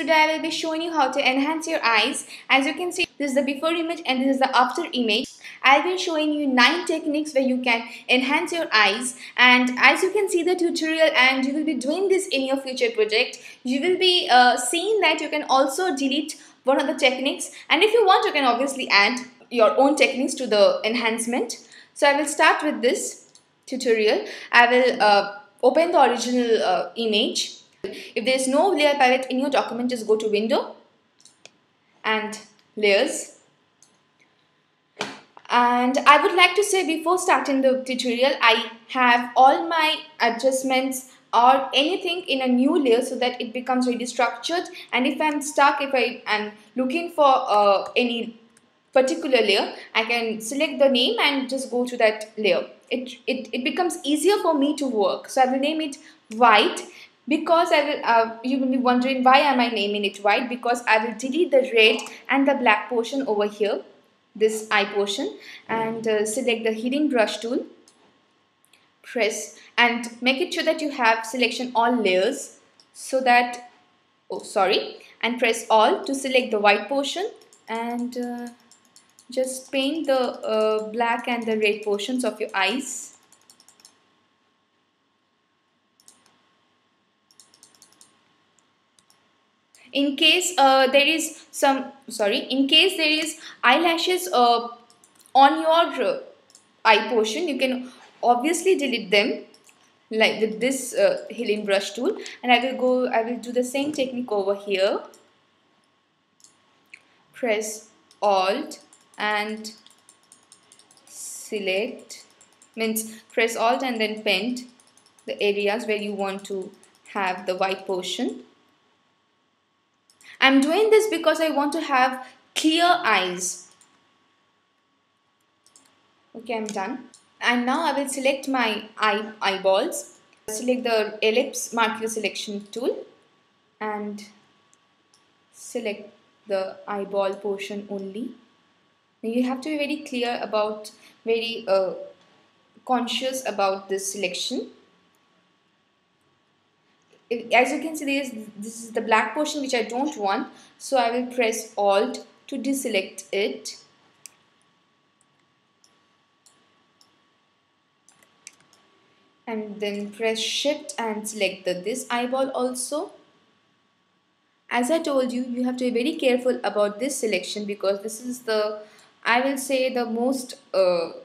today I will be showing you how to enhance your eyes. As you can see, this is the before image and this is the after image. I'll be showing you 9 techniques where you can enhance your eyes, and as you can see the tutorial and you will be doing this in your future project, you will be seeing that you can also delete one of the techniques, and if you want you can obviously add your own techniques to the enhancement. So I will start with this tutorial. I will open the original image. If there is no layer palette in your document, just go to Window and Layers. And I would like to say before starting the tutorial, I have all my adjustments or anything in a new layer so that it becomes really structured. And if I'm stuck, if I am looking for any particular layer, I can select the name and just go to that layer. It becomes easier for me to work. So I will name it white, because I will you will be wondering why am I naming it white, because I will delete the red and the black portion over here, this eye portion, and select the healing brush tool, press and make it sure that you have selection all layers, so that and press all to select the white portion, and just paint the black and the red portions of your eyes. In case there is eyelashes on your eye portion, you can obviously delete them like with this healing brush tool, and I will do the same technique over here. Press Alt and select, means press Alt and then paint the areas where you want to have the white portion. I'm doing this because I want to have clear eyes. Okay, I'm done. And now I will select my eyeballs. Select the ellipse marker selection tool and select the eyeball portion only. Now you have to be very clear about, very conscious about this selection. As you can see, this is the black portion which I don't want, so I will press Alt to deselect it. And then press Shift and select this eyeball also. As I told you, you have to be very careful about this selection, because this is the, I will say, the most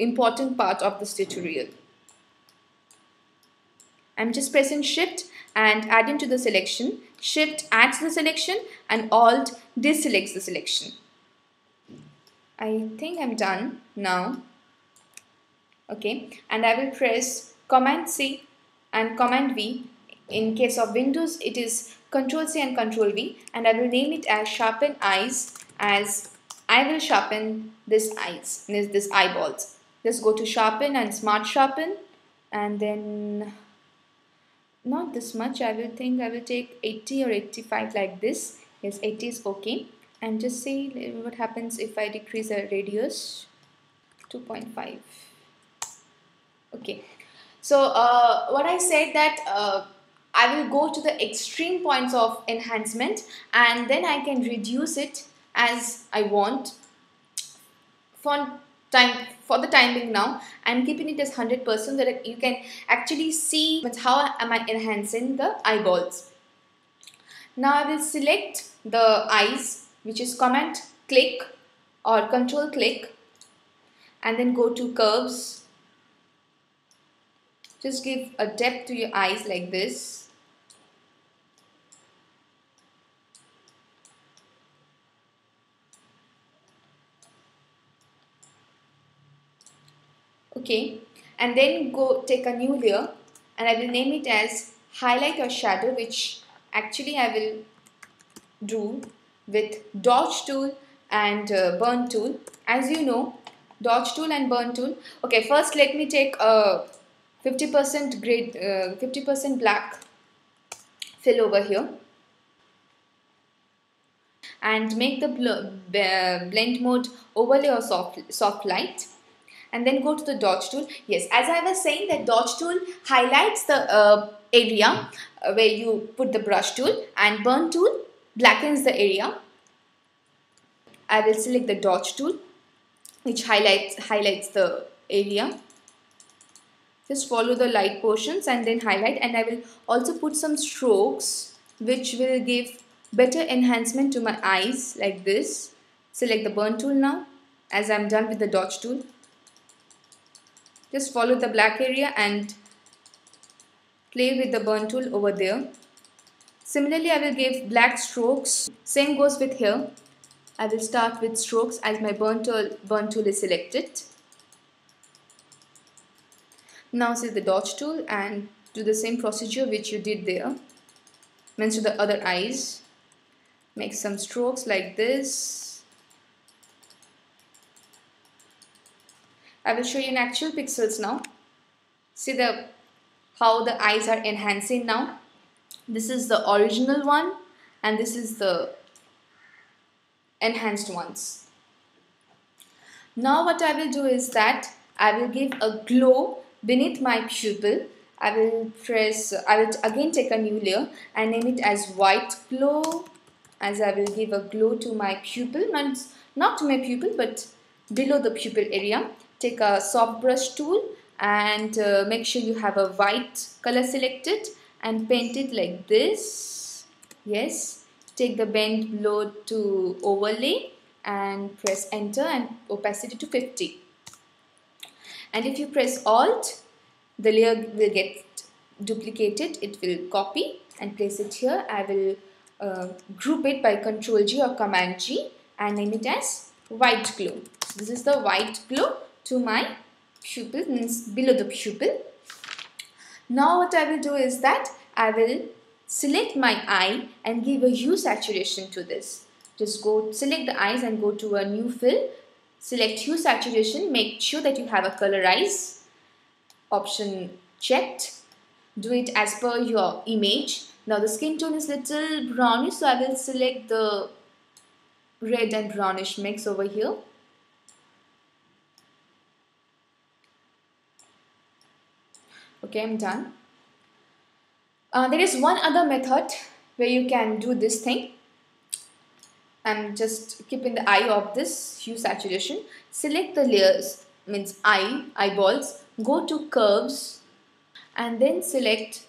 important part of this tutorial. I'm just pressing Shift and adding to the selection. Shift adds the selection and Alt deselects the selection. I think I'm done now. Okay, and I will press Command C and Command V. In case of Windows, it is Control C and Control V, and I will name it as Sharpen Eyes, as I will sharpen this eyes, this eyeballs. Just go to Sharpen and Smart Sharpen, and then not this much. I will take 80 or 85 like this. Yes, 80 is okay. And just see what happens if I decrease the radius. 2.5. Okay. So what I said that I will go to the extreme points of enhancement, and then I can reduce it as I want. For the time being now, I'm keeping it as 100% so that you can actually see how am I enhancing the eyeballs. Now I will select the eyes, which is Command click or Control click, and then go to curves. Just give a depth to your eyes like this. Okay, and then go take a new layer, and I will name it as Highlight or Shadow, which actually I will do with Dodge tool and Burn tool. As you know, Dodge tool and Burn tool. Okay, first let me take a 50% grade, 50% black fill over here, and make the blend mode overlay or soft light. And then go to the Dodge tool. Yes, as I was saying, that Dodge tool highlights the area where you put the brush tool, and Burn tool blackens the area, I will select the dot tool, which highlights the area. Just follow the light portions and then highlight, and I will also put some strokes which will give better enhancement to my eyes like this. Select the burn tool now, as I'm done with the dot tool. Just follow the black area and play with the burn tool over there. Similarly, I will give black strokes. Same goes with here. I will start with strokes as my burn tool is selected. Now select the dot tool and do the same procedure which you did there. Means to the other eyes. Make some strokes like this. I will show you in actual pixels now. See how the eyes are enhancing now. This is the original one and this is the enhanced ones. Now what I will do is that I will give a glow beneath my pupil. I will again take a new layer and name it as white glow, as I will give a glow to my pupil, not to my pupil but below the pupil area. Take a soft brush tool and make sure you have a white color selected and paint it like this. Yes, take the bend below to overlay and press enter and opacity to 50. And if you press Alt, the layer will get duplicated. It will copy and place it here. I will group it by Ctrl G or Command G and name it as white glow. So this is the white glow to my pupil, means below the pupil. Now what I will do is that I will select my eye and give a hue saturation to this. Just select the eyes and go to a new fill. Select hue saturation. Make sure that you have a colorize option checked. Do it as per your image. Now the skin tone is little brownish, so I will select the red and brownish mix over here. Okay, I'm done. There is one other method where you can do this thing. I'm just keeping the eye of this hue saturation. Select the layers, means eyeballs, go to curves and then select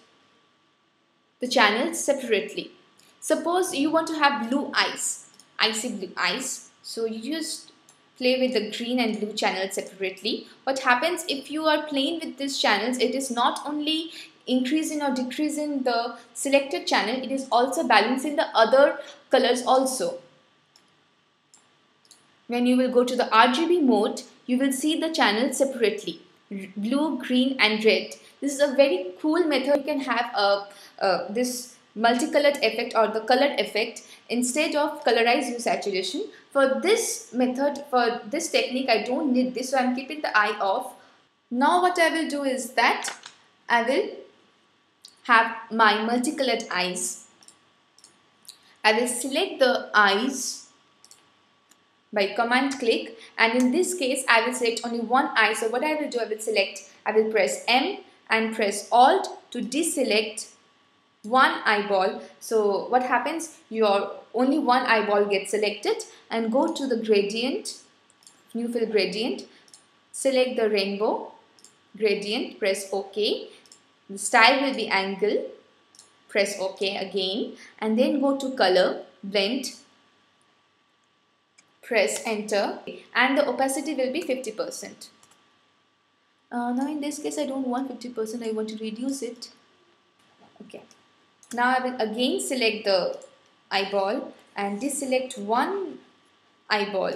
the channels separately. Suppose you want to have blue eyes, icy blue eyes. So you just play with the green and blue channels separately. What happens if you are playing with these channels, it is not only increasing or decreasing the selected channel, it is also balancing the other colors also. When you will go to the RGB mode, you will see the channels separately, blue, green and red. This is a very cool method. You can have this multicolored effect or the colored effect instead of colorized hue saturation. For this method, for this technique, I don't need this, so I'm keeping the eye off. Now what I will do is that I will have my multicolored eyes. I will select the eyes by command click, and in this case I will select only one eye. So what I will do, I will press M and press Alt to deselect one eyeball. So what happens, your only one eyeball gets selected, and go to the gradient, new fill gradient, select the rainbow gradient, press OK. The style will be angle, press OK again, and then go to color, blend, press enter, and the opacity will be 50%. Now in this case I don't want 50%, I want to reduce it. Okay. Now I will again select the eyeball and deselect one eyeball.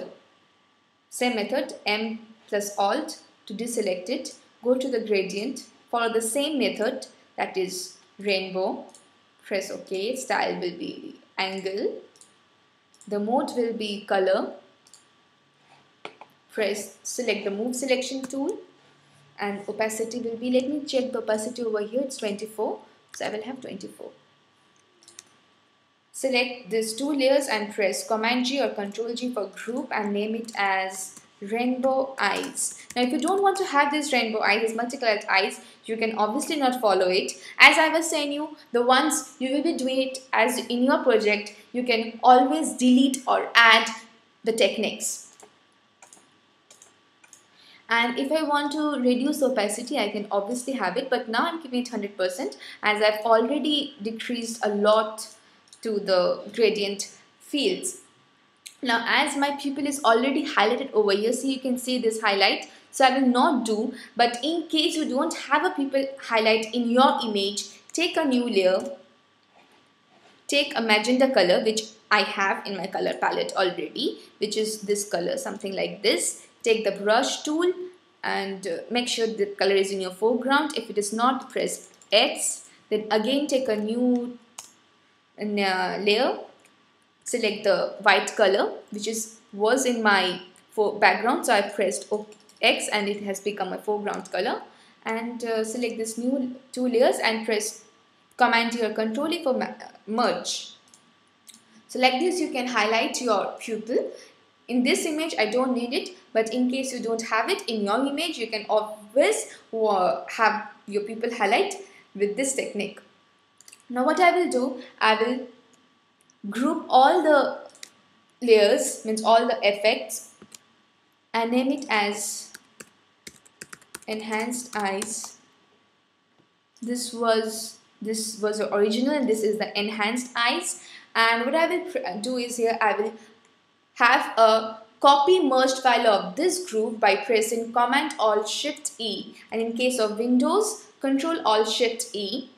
Same method, M plus Alt to deselect it. Go to the gradient, follow the same method, that is rainbow. Press OK, style will be angle. The mode will be color. Select the move selection tool, and opacity will be, let me check the opacity over here, it's 24, so I will have 24. Select these two layers and press Command G or Control G for group and name it as rainbow eyes. Now if you don't want to have this rainbow eyes, this multicolored eyes, you can obviously not follow it. As I was saying you, the ones you will be doing it as in your project, you can always delete or add the techniques. And if I want to reduce opacity, I can obviously have it, but now I'm keeping it 100% as I've already decreased a lot to the gradient fields. Now as my pupil is already highlighted over here, so you can see this highlight, so I will not do, but in case you don't have a pupil highlight in your image, take a new layer, take a magenta color, which I have in my color palette already, which is this color, something like this. Take the brush tool and make sure the color is in your foreground. If it is not, press X. Then again take a new layer, select the white color which was in my background, so I pressed X and it has become a foreground color. And select this new two layers and press Command or Control E for merge. So like this you can highlight your pupil. In this image I don't need it, but in case you don't have it in your image, you can always have your pupil highlight with this technique. Now what I will do, I will group all the layers, means all the effects, and name it as enhanced eyes. This was the original and this is the enhanced eyes. And what I will do is here I will have a copy merged file of this group by pressing Command Alt Shift E, and in case of Windows, Control Alt Shift E.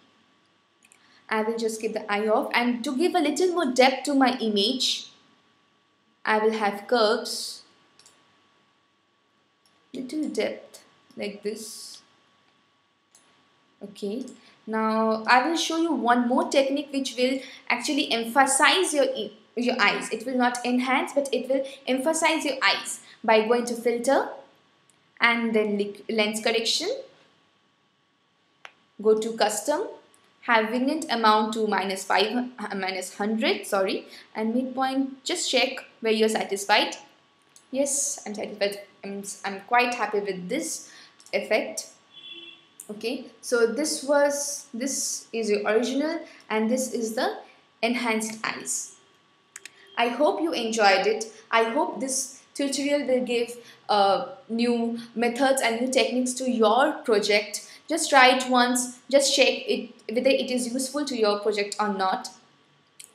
I will just keep the eye off, and to give a little more depth to my image, I will have curves, little depth like this. Okay, now I will show you one more technique which will actually emphasize your eyes. It will not enhance, but it will emphasize your eyes by going to filter and then lens correction. Go to custom, have vignette amount to -100, sorry, and midpoint, just check where you're satisfied. Yes, I'm satisfied. I'm quite happy with this effect. Okay, so this is your original and this is the enhanced eyes. I hope you enjoyed it. I hope this tutorial will give new methods and new techniques to your project. Just try it once, just check it whether it is useful to your project or not.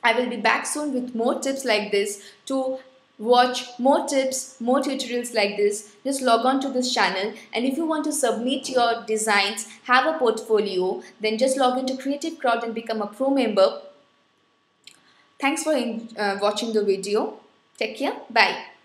I will be back soon with more tips like this. To watch more tips, more tutorials like this, just log on to this channel. And if you want to submit your designs, have a portfolio, then just log into Creative Crowd and become a pro member. Thanks for watching the video. Take care. Bye.